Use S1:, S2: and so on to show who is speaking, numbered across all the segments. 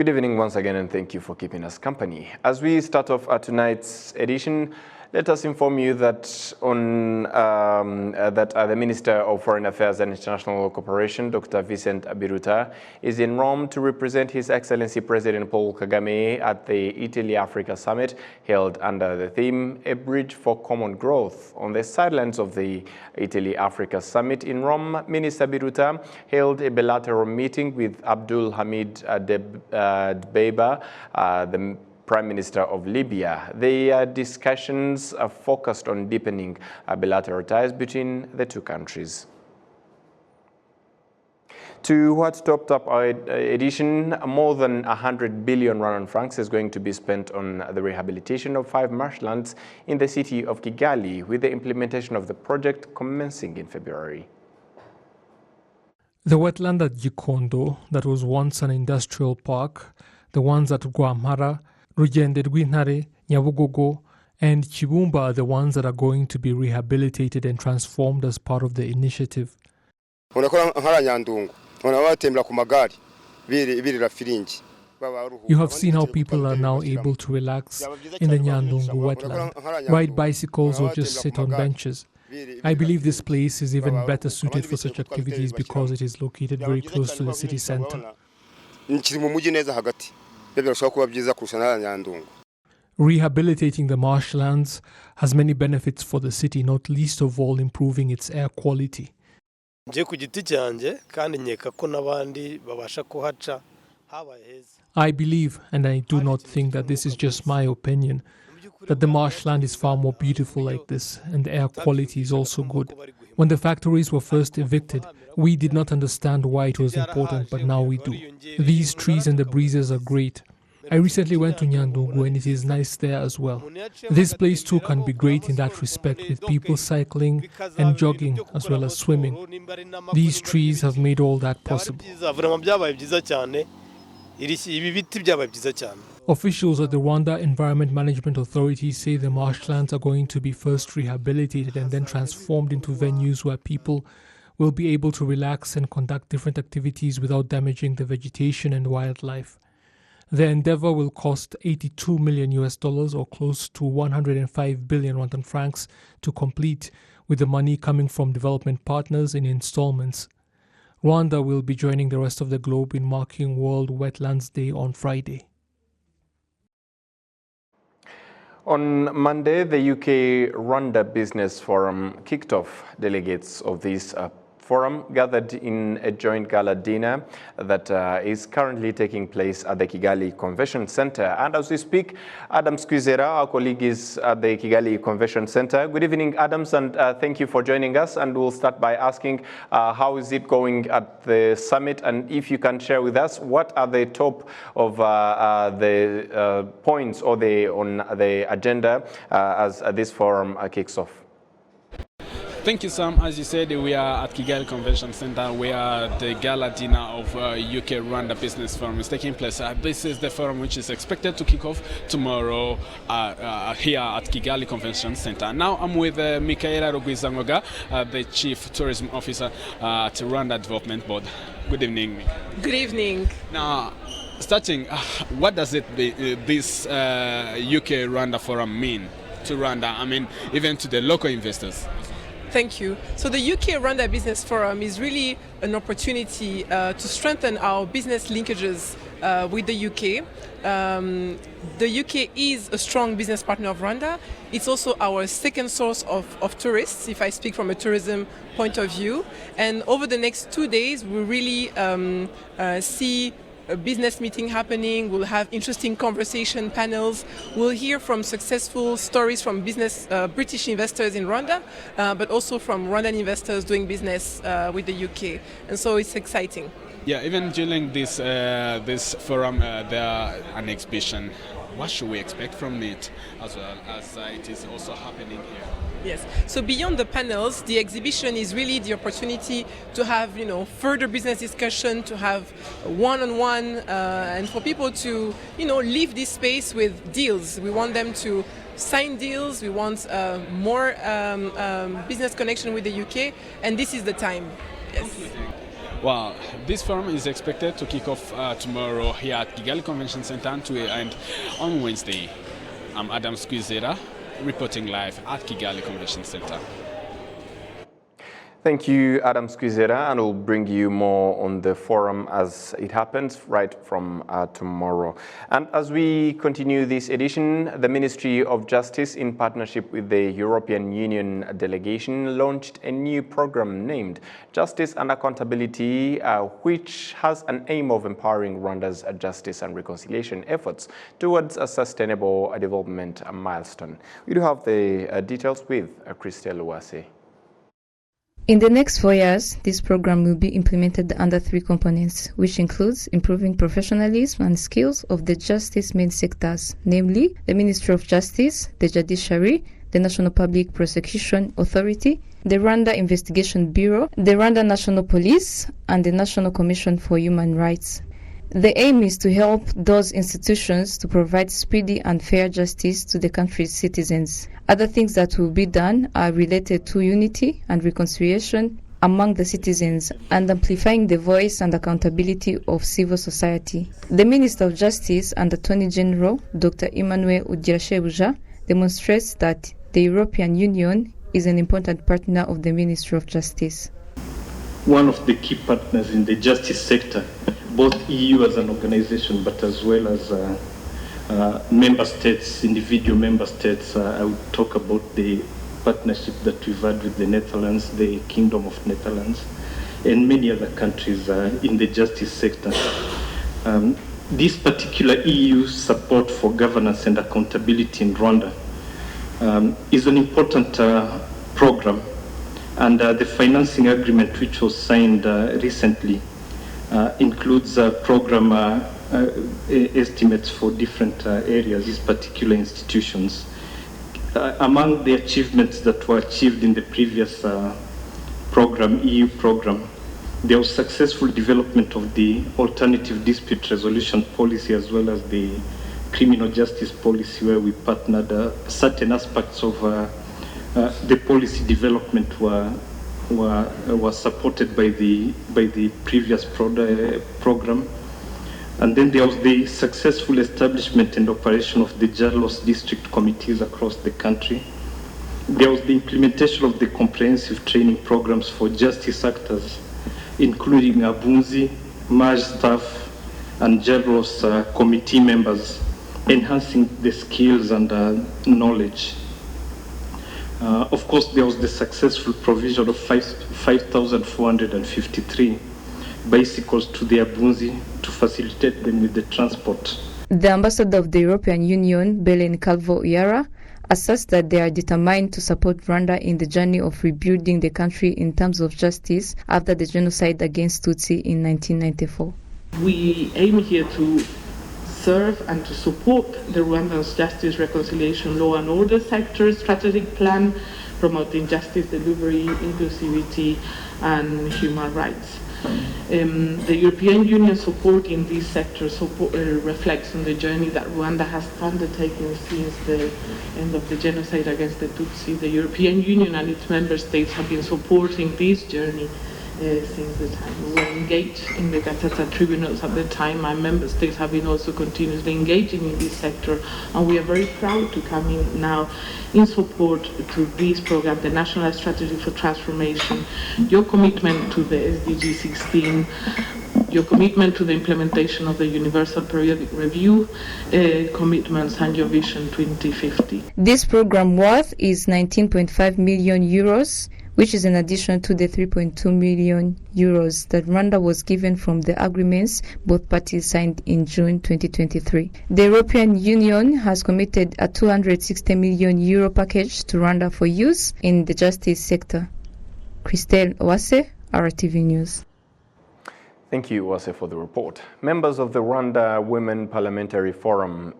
S1: Good evening once again, and thank you for keeping us company. As we start off tonight's edition, let us inform you that the Minister of Foreign Affairs and International Cooperation, Dr. Vincent Biruta, is in Rome to represent His Excellency President Paul Kagame at the Italy-Africa Summit held under the theme, A Bridge for Common Growth. On the sidelines of the Italy-Africa Summit in Rome, Minister Biruta held a bilateral meeting with Abdul Hamid Dbeibah, the Prime Minister of Libya. The discussions are focused on deepening bilateral ties between the two countries. To what topped up our edition, more than 100 billion Rwandan francs is going to be spent on the rehabilitation of 5 marshlands in the city of Kigali, with the implementation of the project commencing in February.
S2: The wetland at Gikondo, that was once an industrial park, the ones at Rwampara, Rugende Rwintare, Nyabugogo, and Chibumba are the ones that are going to be rehabilitated and transformed as part of the initiative. You have seen how people are now able to relax in the Nyandungu wetland, ride bicycles or just sit on benches. I believe this place is even better suited for such activities because it is located very close to the city center. Rehabilitating the marshlands has many benefits for the city, not least of all improving its air quality. I believe, and I do not think that this is just my opinion, that the marshland is far more beautiful like this, and the air quality is also good. When the factories were first evicted, we did not understand why it was important, but now we do. These trees and the breezes are great. I recently went to Nyandungu and it is nice there as well. This place too can be great in that respect, with people cycling and jogging as well as swimming. These trees have made all that possible. Officials at the Rwanda Environment Management Authority say the marshlands are going to be first rehabilitated and then transformed into venues where people will be able to relax and conduct different activities without damaging the vegetation and wildlife. The endeavor will cost $82 million or close to 105 billion Rwandan francs to complete, with the money coming from development partners in installments. Rwanda will be joining the rest of the globe in marking World Wetlands Day on Friday.
S1: On Monday, the UK-Rwanda Business Forum kicked off. Delegates of this forum gathered in a joint gala dinner that is currently taking place at the Kigali Convention Center. And as we speak, Adams Kwizera, our colleague, is at the Kigali Convention Center. Good evening, Adams, and thank you for joining us. And we'll start by asking how is it going at the summit, and if you can share with us what are the top of the points or on the agenda as this forum kicks off.
S3: Thank you, Sam. As you said, we are at Kigali Convention Center, where the gala dinner of UK-Rwanda Business Forum is taking place. This is the forum which is expected to kick off tomorrow here at Kigali Convention Center. Now I'm with Michaela Rugwizangoga, the Chief Tourism Officer at Rwanda Development Board. Good evening.
S4: Good evening.
S3: Now, starting, what does this UK-Rwanda Forum mean to Rwanda? I mean, even to the local investors.
S4: Thank you. So the UK-Rwanda Business Forum is really an opportunity to strengthen our business linkages with the UK. The UK is a strong business partner of Rwanda. It's also our second source of tourists, if I speak from a tourism point of view. And over the next 2 days, we really see a business meeting happening. We'll have interesting conversation panels. We'll hear from successful stories from business British investors in Rwanda, but also from Rwandan investors doing business with the UK. And so it's exciting.
S3: Yeah, even during this forum, there are an exhibition. What should we expect from it, as well as it is also happening here?
S4: Yes. So beyond the panels, the exhibition is really the opportunity to have, further business discussion, to have one-on-one, and for people to, leave this space with deals. We want them to sign deals. We want more business connection with the UK, and this is the time. Yes.
S3: Well, this forum is expected to kick off tomorrow here at Kigali Convention Center and to end on Wednesday. I'm Adam Squizera, reporting live at Kigali Convention Center.
S1: Thank you, Adam Squizera, and we'll bring you more on the forum as it happens right from tomorrow. And as we continue this edition, the Ministry of Justice, in partnership with the European Union delegation, launched a new program named Justice and Accountability, which has an aim of empowering Rwanda's justice and reconciliation efforts towards a sustainable development milestone. We do have the details with Christelle Uwase.
S5: In the next 4 years, this program will be implemented under 3 components, which includes improving professionalism and skills of the justice main sectors, namely the Ministry of Justice, the Judiciary, the National Public Prosecution Authority, the Rwanda Investigation Bureau, the Rwanda National Police, and the National Commission for Human Rights. The aim is to help those institutions to provide speedy and fair justice to the country's citizens. Other things that will be done are related to unity and reconciliation among the citizens and amplifying the voice and accountability of civil society. The Minister of Justice and Attorney General, Dr. Emmanuel Ugirashebuja, demonstrates that the European Union is an important partner of the Ministry of Justice.
S6: One of the key partners in the justice sector, both EU as an organization, but as well as member states, individual member states. I would talk about the partnership that we've had with the Netherlands, the Kingdom of Netherlands, and many other countries in the justice sector. This particular EU support for governance and accountability in Rwanda is an important program, and the financing agreement which was signed recently includes program estimates for different areas, these particular institutions. Among the achievements that were achieved in the previous program, EU program, there was successful development of the alternative dispute resolution policy as well as the criminal justice policy, where we partnered. Certain aspects of the policy development were supported by the previous program. And then there was the successful establishment and operation of the Jalos district committees across the country. There was the implementation of the comprehensive training programs for justice actors, including Abunzi, MAJ staff, and Jalos committee members, enhancing the skills and knowledge. Of course, there was the successful provision of 5,453 bicycles to the Abunzi to facilitate them with the transport.
S5: The ambassador of the European Union, Belen Calvo-Iara, asserts that they are determined to support Rwanda in the journey of rebuilding the country in terms of justice after the genocide against Tutsi in 1994.
S7: We aim here to serve and to support the Rwandan's justice, reconciliation, law and order sector strategic plan, promoting justice delivery, inclusivity and human rights. The European Union support in these sectors reflects on the journey that Rwanda has undertaken since the end of the genocide against the Tutsi. The European Union and its member states have been supporting this journey since the time we were engaged in the Gatata tribunals at the time. Our member states have been also continuously engaging in this sector, and we are very proud to come in now in support to this program, the National Strategy for Transformation, your commitment to the SDG 16, your commitment to the implementation of the Universal Periodic Review commitments, and your Vision 2050.
S5: This program worth is 19.5 million euros, which is in addition to the 3.2 million euros that Rwanda was given from the agreements both parties signed in June 2023. The European Union has committed a 260 million euro package to Rwanda for use in the justice sector. Christelle Uwase, RwandaTV News.
S1: Thank you, Uwase, for the report. Members of the Rwanda Women Parliamentary Forum,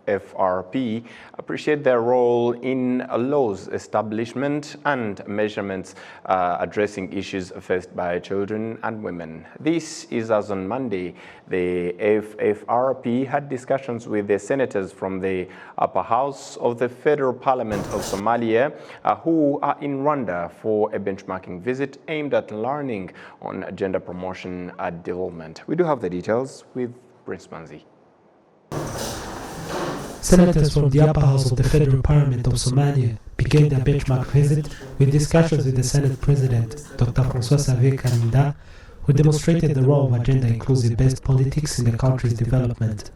S1: FFRP appreciate their role in laws establishment and measurements addressing issues faced by children and women. This is as on Monday, the FFRP had discussions with the senators from the upper house of the Federal Parliament of Somalia who are in Rwanda for a benchmarking visit aimed at learning on gender promotion and development. We do have the details with Prince Manzi.
S8: Senators from the upper house of the Federal Parliament of Somalia began their benchmark visit with discussions with the Senate President, Dr. François Kaninda, who demonstrated the role of gender-inclusive-based politics in the country's development.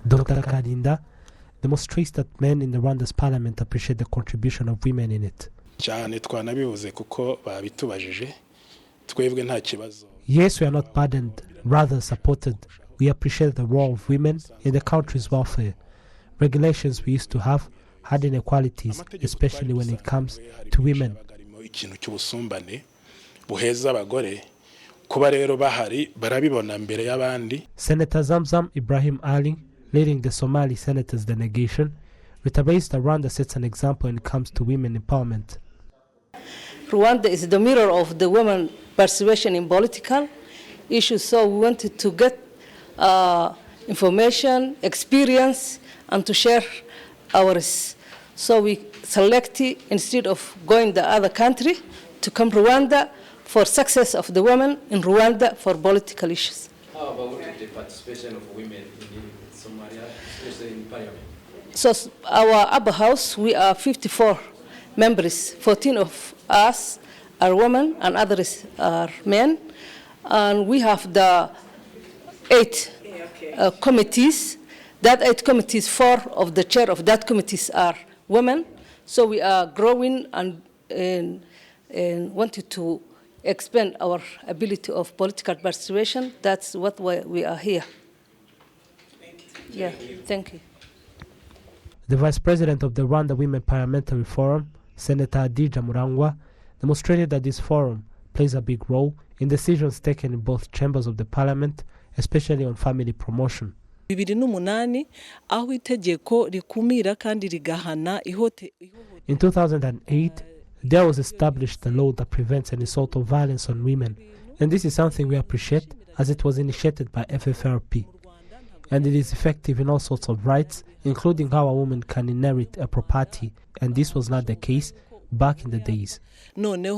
S8: Dr. Kaninda demonstrates that men in Rwanda's parliament appreciate the contribution of women in it. Yes, we are not burdened, rather supported. We appreciate the role of women in the country's welfare. Regulations we used to have had inequalities, especially when it comes to women. Senator Zamzam Ibrahim Ali, leading the Somali senators delegation, reiterates that Rwanda sets an example when it comes to women empowerment.
S9: Rwanda is the mirror of the women participation in political issues, so we wanted to get information, experience, and to share ours. So we selected, instead of going to the other country, to come to Rwanda for success of the women in Rwanda for political issues.
S10: How about the participation of women in Somalia, especially in parliament?
S9: So our upper house, we are 54 members. 14 of us are women and others are men. And we have the 8 committees. That 8 committees, 4 of the chair of that committees are women. So we are growing and wanted to expand our ability of political participation. That's what we are here.
S10: Thank you.
S9: Yeah, thank you.
S8: The Vice President of the Rwanda Women Parliamentary Forum, Senator Adija Murangwa, demonstrated that this forum plays a big role in decisions taken in both chambers of the parliament, especially on family promotion. In 2008, there was established a law that prevents any sort of violence on women, and this is something we appreciate as it was initiated by FFRP. And it is effective in all sorts of rights, including how a woman can inherit a property, and this was not the case back in the days. Rwanda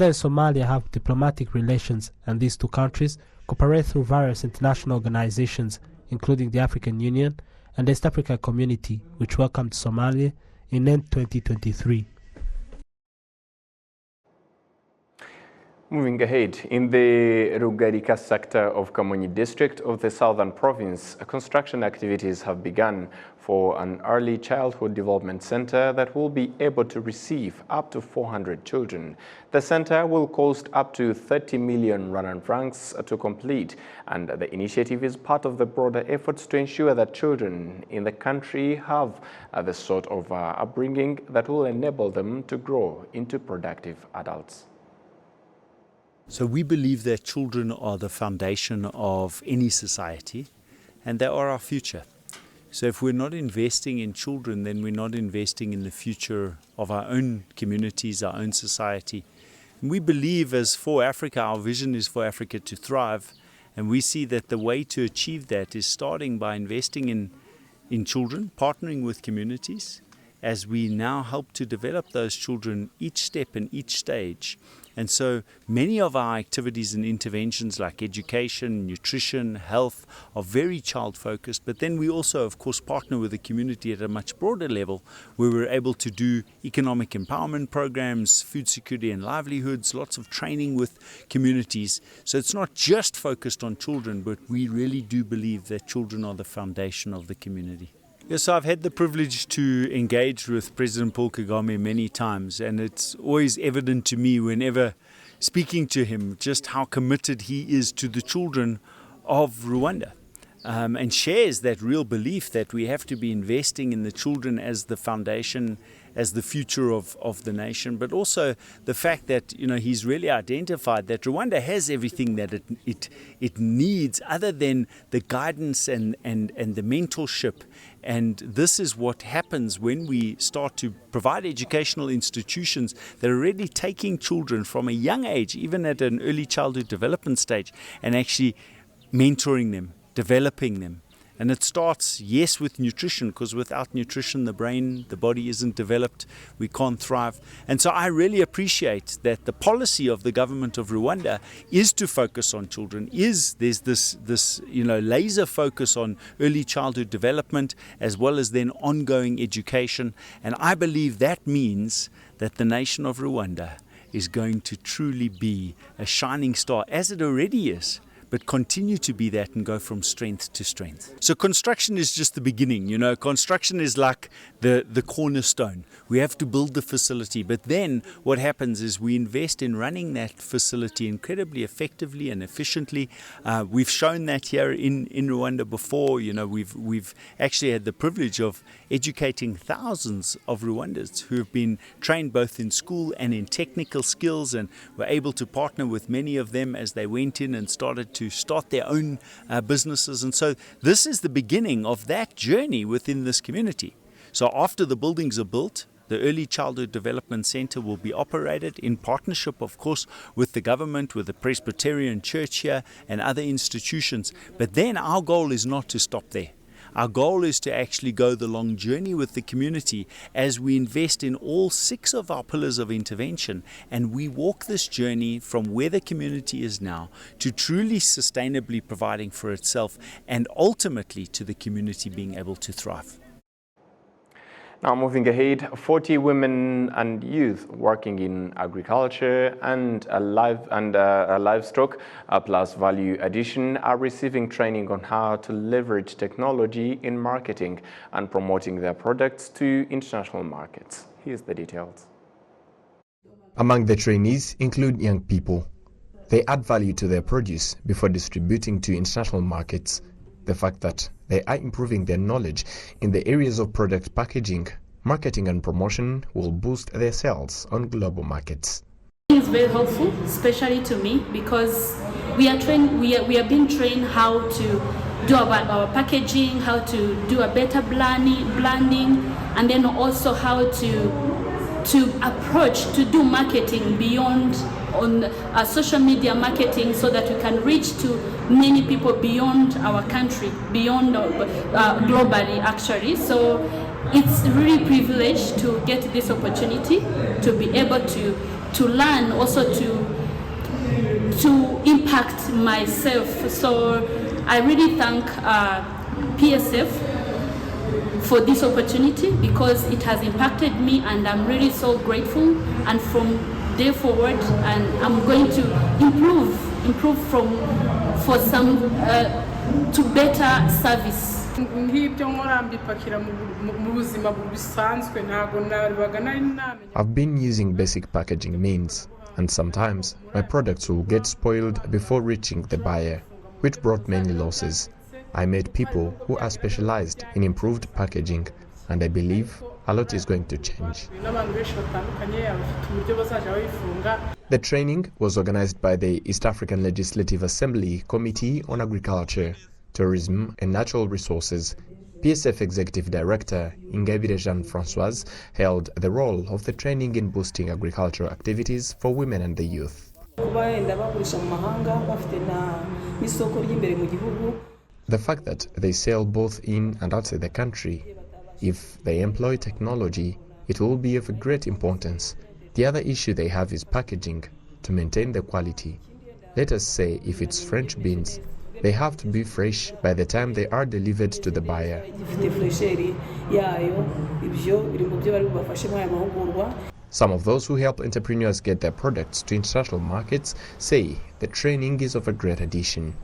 S8: and Somalia have diplomatic relations, and these two countries cooperate through various international organizations, including the African Union and the East African Community, which welcomed Somalia in end 2023.
S1: Moving ahead, in the Rugarika sector of Kamonyi district of the southern province, construction activities have begun for an early childhood development center that will be able to receive up to 400 children. The center will cost up to 30 million Rwandan francs to complete, and the initiative is part of the broader efforts to ensure that children in the country have the sort of upbringing that will enable them to grow into productive adults.
S11: So we believe that children are the foundation of any society, and they are our future. So if we're not investing in children, then we're not investing in the future of our own communities, our own society. And we believe as For Africa, our vision is for Africa to thrive, and we see that the way to achieve that is starting by investing in children, partnering with communities, as we now help to develop those children each step and each stage. And so many of our activities and interventions like education, nutrition, health are very child-focused, but then we also, of course, partner with the community at a much broader level where we're able to do economic empowerment programs, food security and livelihoods, lots of training with communities. So it's not just focused on children, but we really do believe that children are the foundation of the community. Yes, so I've had the privilege to engage with President Paul Kagame many times, and it's always evident to me whenever speaking to him just how committed he is to the children of Rwanda, and shares that real belief that we have to be investing in the children as the foundation the future of the nation, but also the fact that he's really identified that Rwanda has everything that it needs, other than the guidance and the mentorship. And this is what happens when we start to provide educational institutions that are really taking children from a young age, even at an early childhood development stage, and actually mentoring them, developing them. And it starts, yes, with nutrition, because without nutrition, the brain, the body isn't developed, we can't thrive. And so I really appreciate that the policy of the government of Rwanda is to focus on children, there's this laser focus on early childhood development, as well as then ongoing education. And I believe that means that the nation of Rwanda is going to truly be a shining star, as it already is, but continue to be that and go from strength to strength. So construction is just the beginning. Construction is like the cornerstone. We have to build the facility, but then what happens is we invest in running that facility incredibly effectively and efficiently. We've shown that here in Rwanda before. We've actually had the privilege of educating thousands of Rwandans who have been trained both in school and in technical skills, and were able to partner with many of them as they went in and started to start their own businesses. And so this is the beginning of that journey within this community. So after the buildings are built, the Early Childhood Development Center will be operated in partnership, of course, with the government, with the Presbyterian Church here and other institutions. But then our goal is not to stop there. Our goal is to actually go the long journey with the community as we invest in all 6 of our pillars of intervention, and we walk this journey from where the community is now to truly sustainably providing for itself, and ultimately to the community being able to thrive.
S1: Now moving ahead, 40 women and youth working in agriculture and livestock plus value addition are receiving training on how to leverage technology in marketing and promoting their products to international markets. Here's the details.
S12: Among the trainees include young people. They add value to their produce before distributing to international markets. The fact that they are improving their knowledge in the areas of product packaging, marketing and promotion will boost their sales on global markets.
S13: It's very helpful, especially to me, because we are being trained how to do our packaging, how to do a better blending, and then also how to approach to do marketing beyond on social media marketing, so that we can reach to many people beyond our country, beyond globally actually. So it's really privileged to get this opportunity to be able to learn, also to impact myself. So I really thank PSF for this opportunity, because it has impacted me, and I'm really so grateful. And from day forward, and I'm going to improve to better service.
S12: I've been using basic packaging means, and sometimes my products will get spoiled before reaching the buyer, which brought many losses. I met people who are specialized in improved packaging, and I believe a lot is going to change. The training was organized by the East African Legislative Assembly Committee on Agriculture, Tourism and Natural Resources. PSF Executive Director Ingabire Jean-Françoise held the role of the training in boosting agricultural activities for women and the youth. The fact that they sell both in and outside the country, if they employ technology, it will be of great importance. The other issue they have is packaging, to maintain the quality. Let us say if it's French beans, they have to be fresh by the time they are delivered to the buyer. Some of those who help entrepreneurs get their products to international markets say the training is of a great addition.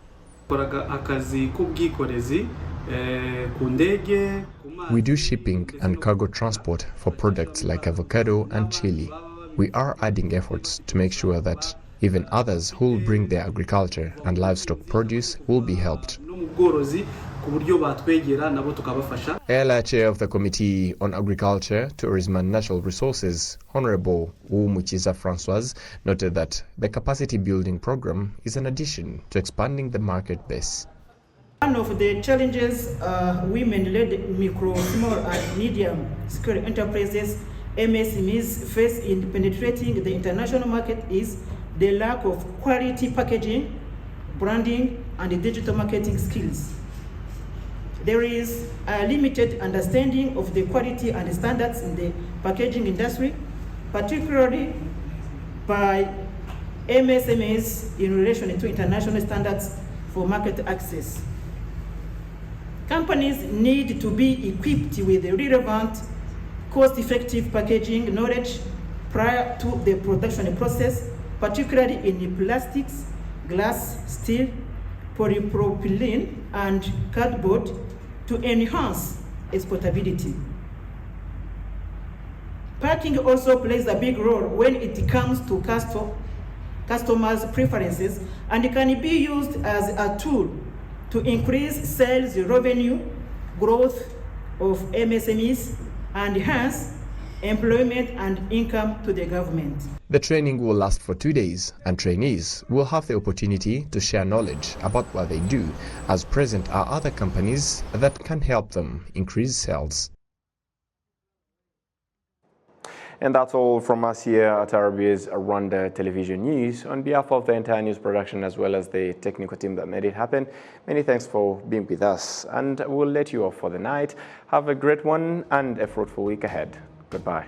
S12: We do shipping and cargo transport for products like avocado and chili. We are adding efforts to make sure that even others who will bring their agriculture and livestock produce will be helped. Earlier chair of the Committee on Agriculture, Tourism and Natural Resources, Honorable Umukiza Francoise, noted that the capacity building program is an addition to expanding the market base.
S14: One of the challenges women-led micro, small and medium-scale enterprises, MSMEs, face in penetrating the international market is the lack of quality packaging, branding, and digital marketing skills. There is a limited understanding of the quality and standards in the packaging industry, particularly by MSMEs in relation to international standards for market access. Companies need to be equipped with relevant, cost-effective packaging knowledge prior to the production process, particularly in plastics, glass, steel, polypropylene, and cardboard, to enhance exportability. Packing also plays a big role when it comes to customers' preferences and can be used as a tool to increase sales revenue, growth of MSMEs, and enhance employment and income to the government.
S12: The training will last for 2 days, and trainees will have the opportunity to share knowledge about what they do, as present are other companies that can help them increase sales.
S1: And that's all from us here at RBA's Rwanda Television News. On behalf of the entire news production as well as the technical team that made it happen, many thanks for being with us. And we'll let you off for the night. Have a great one and a fruitful week ahead. Goodbye.